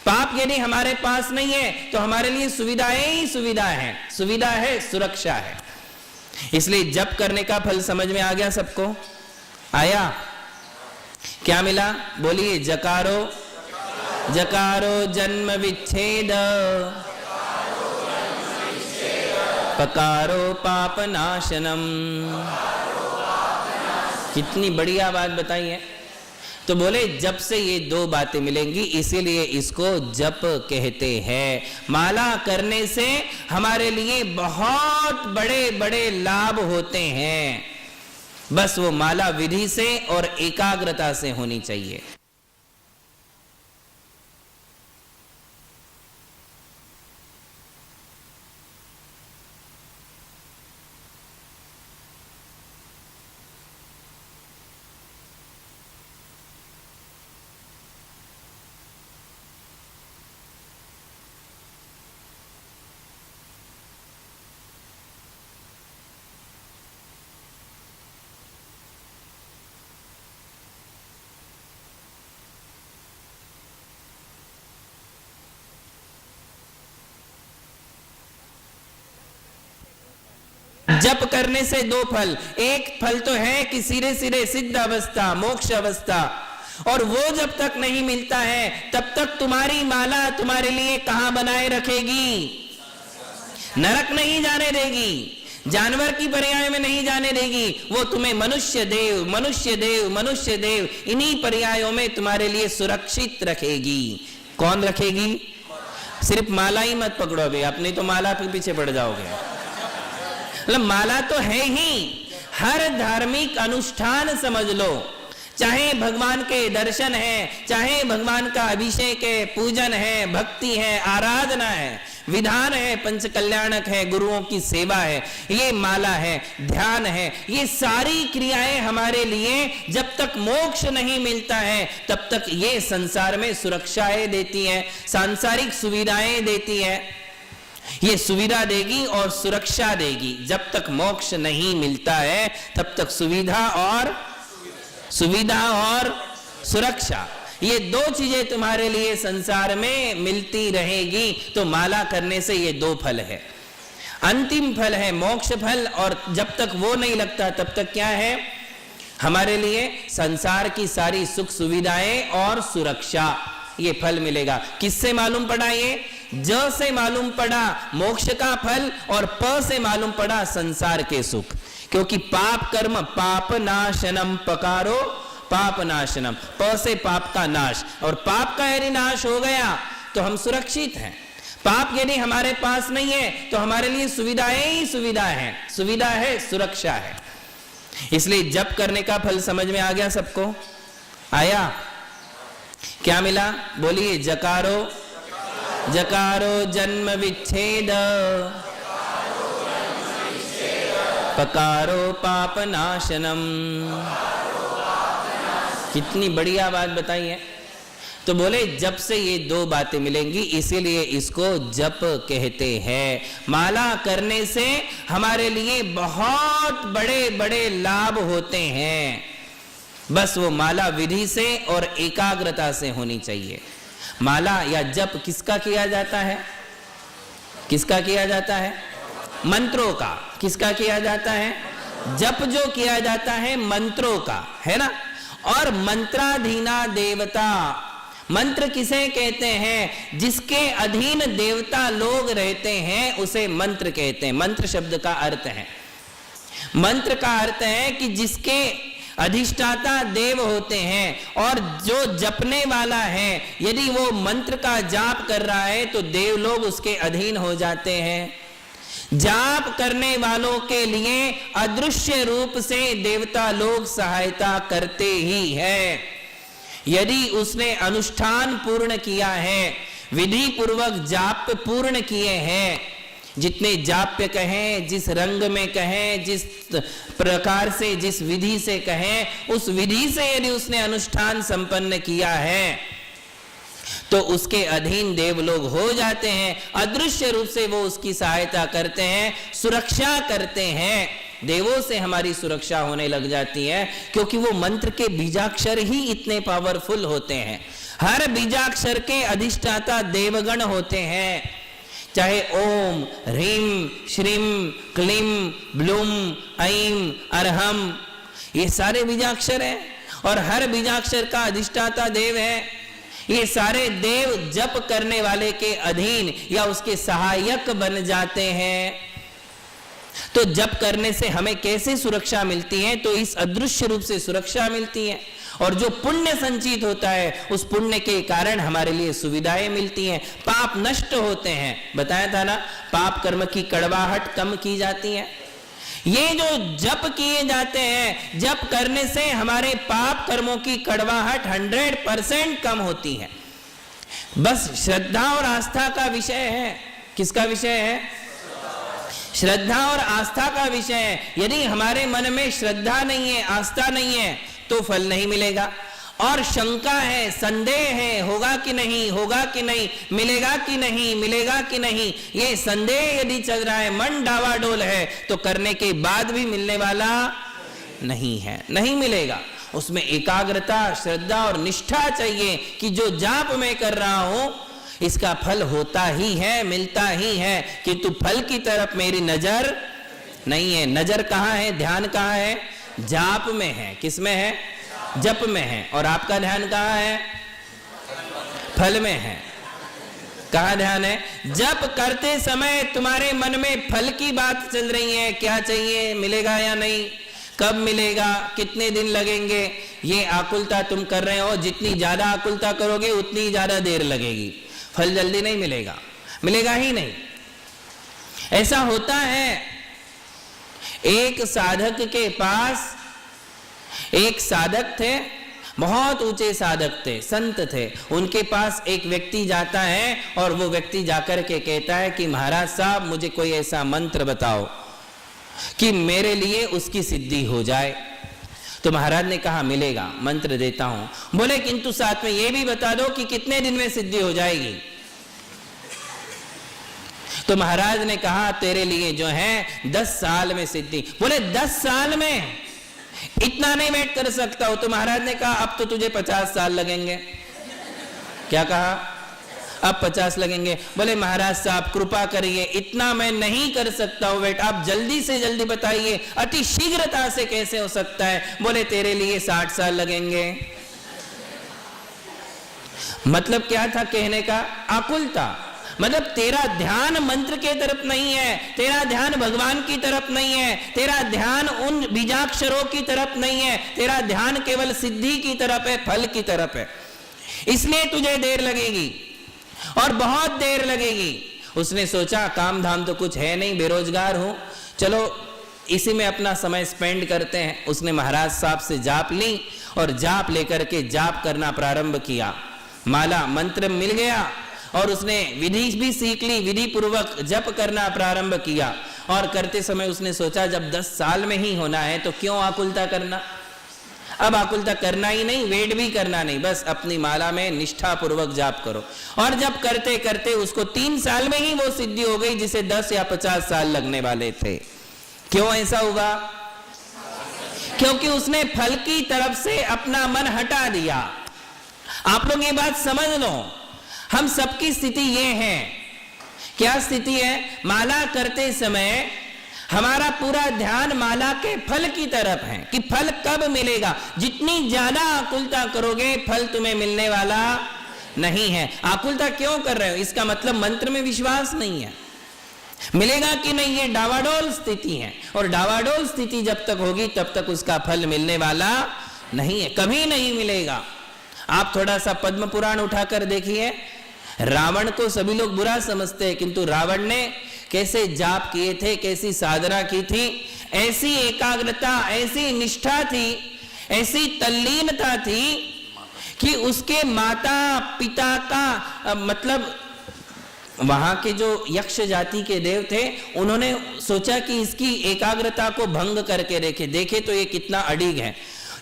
पाप यदि हमारे पास नहीं है तो हमारे लिए सुविधाएं ही सुविधा है, सुविधा है, सुरक्षा है। इसलिए जप करने का फल समझ में आ गया सबको? आया? क्या मिला? बोलिए। जकारो जकारो जन्म विच्छेद, पकारो पाप नाशनम। कितनी बढ़िया बात बताई है। तो बोले जप से ये 2 बातें मिलेंगी, इसीलिए इसको जप कहते हैं। माला करने से हमारे लिए बहुत बड़े बड़े लाभ होते हैं, बस वो माला विधि से और एकाग्रता से होनी चाहिए। जप करने से दो फल, एक फल तो है कि सिरे सिरे सिद्ध अवस्था, मोक्ष अवस्था, और वो जब तक नहीं मिलता है तब तक तुम्हारी माला तुम्हारे लिए कहां बनाए रखेगी? नरक नहीं जाने देगी, जानवर की पर्याय में नहीं जाने देगी, वो तुम्हें मनुष्य देव मनुष्य देव मनुष्य देव इन्हीं पर्यायों में तुम्हारे लिए सुरक्षित रखेगी। कौन रखेगी? सिर्फ माला ही मत पकड़ो अभी, अपनी तो माला के पीछे पड़ जाओगे। मतलब माला तो है ही, हर धार्मिक अनुष्ठान समझ लो, चाहे भगवान के दर्शन है, चाहे भगवान का अभिषेक है, पूजन है, भक्ति है, आराधना है, विधान है, पंच कल्याणक है, गुरुओं की सेवा है, ये माला है, ध्यान है, ये सारी क्रियाएं हमारे लिए जब तक मोक्ष नहीं मिलता है तब तक ये संसार में सुरक्षाएं देती है, सांसारिक सुविधाएं देती है। ये सुविधा देगी और सुरक्षा देगी। जब तक मोक्ष नहीं मिलता है तब तक सुविधा और सुरक्षा, ये दो चीजें तुम्हारे लिए संसार में मिलती रहेगी। तो माला करने से ये दो फल है। अंतिम फल है मोक्ष फल, और जब तक वो नहीं लगता तब तक क्या है हमारे लिए? संसार की सारी सुख सुविधाएं और सुरक्षा, ये फल मिलेगा। किससे मालूम पड़ा? ये ज से मालूम पड़ा मोक्ष का फल, और प से मालूम पड़ा संसार के सुख। क्योंकि पाप कर्म पाप नाशनम पकारो पाप नाशनम, प से पाप का नाश, और पाप का यदि नाश हो गया तो हम सुरक्षित हैं। पाप यदि हमारे पास नहीं है तो हमारे लिए सुविधाएं ही सुविधा है, सुविधा है, सुरक्षा है। इसलिए जप करने का फल समझ में आ गया सबको? आया? क्या मिला? बोलिए। जकारो जकारो जन्म विच्छेद, पकारो पाप नाशनम। कितनी बढ़िया बात बताई है। तो बोले जप से ये दो बातें मिलेंगी, इसीलिए इसको जप कहते हैं। माला करने से हमारे लिए बहुत बड़े बड़े लाभ होते हैं, बस वो माला विधि से और एकाग्रता से होनी चाहिए। माला या जप किसका किया जाता है? किसका किया जाता है? मंत्रों का। किसका किया जाता है? जप जो किया जाता है मंत्रों का, है ना। और मंत्राधीना देवता, मंत्र किसे कहते हैं? जिसके अधीन देवता लोग रहते हैं उसे मंत्र कहते हैं। मंत्र शब्द का अर्थ है, मंत्र का अर्थ है कि जिसके अधिष्ठाता देव होते हैं, और जो जपने वाला है यदि वो मंत्र का जाप कर रहा है तो देव लोग उसके अधीन हो जाते हैं। जाप करने वालों के लिए अदृश्य रूप से देवता लोग सहायता करते ही है। यदि उसने अनुष्ठान पूर्ण किया है, विधि पूर्वक जाप पूर्ण किए हैं, जितने जाप्य कहें, जिस रंग में कहें, जिस प्रकार से, जिस विधि से कहें, उस विधि से यदि उसने अनुष्ठान संपन्न किया है तो उसके अधीन देव लोग हो जाते हैं। अदृश्य रूप से वो उसकी सहायता करते हैं, सुरक्षा करते हैं। देवों से हमारी सुरक्षा होने लग जाती है, क्योंकि वो मंत्र के बीजाक्षर ही इतने पावरफुल होते हैं। हर बीजाक्षर के अधिष्ठाता देवगण होते हैं, चाहे ओम, ह्रीम, श्रीम, क्लीम, ब्लूम, ऐम, अरहम, ये सारे बीजाक्षर हैं, और हर बीजाक्षर का अधिष्ठाता देव है। ये सारे देव जप करने वाले के अधीन या उसके सहायक बन जाते हैं। तो जप करने से हमें कैसे सुरक्षा मिलती है? तो इस अदृश्य रूप से सुरक्षा मिलती है, और जो पुण्य संचित होता है उस पुण्य के कारण हमारे लिए सुविधाएं मिलती हैं, पाप नष्ट होते हैं। बताया था ना, पाप कर्म की कड़वाहट कम की जाती है। ये जो जप किए जाते हैं, जप करने से हमारे पाप कर्मों की कड़वाहट 100% कम होती है। बस श्रद्धा और आस्था का विषय है। किसका विषय है? श्रद्धा और आस्था का विषय है। यदि हमारे मन में श्रद्धा नहीं है, आस्था नहीं है, तो फल नहीं मिलेगा। और शंका है, संदेह है, होगा कि नहीं, होगा कि नहीं, मिलेगा कि नहीं, मिलेगा कि नहीं, ये संदेह यदि चल रहा है, मन डावाडोल है, तो करने के बाद भी मिलने वाला नहीं है, नहीं मिलेगा। उसमें एकाग्रता, श्रद्धा और निष्ठा चाहिए कि जो जाप मैं कर रहा हूं इसका फल होता ही है, मिलता ही है, किंतु फल की तरफ मेरी नजर नहीं है। नजर कहाँ है, ध्यान कहाँ है? जाप में है। किस में है? जप में है। और आपका ध्यान कहाँ है? फल में है। कहाँ ध्यान है? जप करते समय तुम्हारे मन में फल की बात चल रही है, क्या चाहिए, मिलेगा या नहीं, कब मिलेगा, कितने दिन लगेंगे, ये आकुलता तुम कर रहे हो। जितनी ज्यादा आकुलता करोगे उतनी ज्यादा देर लगेगी, फल जल्दी नहीं मिलेगा, मिलेगा ही नहीं। ऐसा होता है। एक साधक के पास एक साधक थे, बहुत ऊंचे साधक थे, संत थे। उनके पास एक व्यक्ति जाता है और वो व्यक्ति जाकर के कहता है कि महाराज साहब मुझे कोई ऐसा मंत्र बताओ कि मेरे लिए उसकी सिद्धि हो जाए। तो महाराज ने कहा मिलेगा, मंत्र देता हूं। बोले किंतु साथ में ये भी बता दो कि कितने दिन में सिद्धि हो जाएगी। तो महाराज ने कहा तेरे लिए जो है 10 साल में सिद्धि। बोले 10 साल में? इतना नहीं वेट कर सकता हूं। तो महाराज ने कहा अब तो तुझे 50 साल लगेंगे। क्या कहा? अब 50 लगेंगे। बोले महाराज साहब कृपा करिए, इतना मैं नहीं कर सकता हूं वेट, आप जल्दी से जल्दी बताइए, अति शीघ्रता से कैसे हो सकता है। बोले तेरे लिए 60 साल लगेंगे। मतलब क्या था कहने का? आकुलता। मतलब तेरा ध्यान मंत्र के तरफ नहीं है, तेरा ध्यान भगवान की तरफ नहीं है, तेरा ध्यान उन बीजाक्षरों की तरफ नहीं है, तेरा ध्यान केवल सिद्धि की तरफ है, फल की तरफ है। इसलिए तुझे देर लगेगी और बहुत देर लगेगी। उसने सोचा काम धाम तो कुछ है नहीं, बेरोजगार हूं, चलो इसी में अपना समय स्पेंड करते हैं। उसने महाराज साहब से जाप ली और जाप लेकर के जाप करना प्रारंभ किया। माला मंत्र मिल गया और उसने विधि भी सीख ली, विधि पूर्वक जप करना प्रारंभ किया। और करते समय उसने सोचा जब 10 साल में ही होना है तो क्यों आकुलता करना। अब आकुलता करना ही नहीं, वेट भी करना नहीं, बस अपनी माला में निष्ठा पूर्वक जाप करो। और जब करते करते उसको 3 साल में ही वो सिद्धि हो गई जिसे 10 या 50 साल लगने वाले थे। क्यों ऐसा हुआ? क्योंकि उसने फल की तरफ से अपना मन हटा दिया। आप लोग ये बात समझ लो, हम सबकी स्थिति ये है। क्या स्थिति है? माला करते समय हमारा पूरा ध्यान माला के फल की तरफ है कि फल कब मिलेगा। जितनी ज्यादा आकुलता करोगे फल तुम्हें मिलने वाला नहीं है। आकुलता क्यों कर रहे हो? इसका मतलब मंत्र में विश्वास नहीं है, मिलेगा कि नहीं, ये डावाडोल स्थिति है। और डावाडोल स्थिति जब तक होगी तब तक उसका फल मिलने वाला नहीं है, कभी नहीं मिलेगा। आप थोड़ा सा पद्म पुराण उठाकर देखिए। रावण को सभी लोग बुरा समझते हैं, किंतु रावण ने कैसे जाप किए थे, कैसी साधना की थी, ऐसी एकाग्रता, ऐसी निष्ठा थी, ऐसी तल्लीनता थी कि उसके माता पिता का मतलब वहां के जो यक्ष जाति के देव थे उन्होंने सोचा कि इसकी एकाग्रता को भंग करके देखे तो ये कितना अडिग है।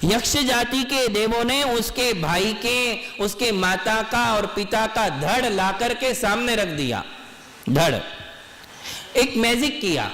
यक्ष जाति के देवों ने उसके भाई के, उसके माता का और पिता का धड़ ला करके सामने रख दिया। धड़ एक मैजिक किया।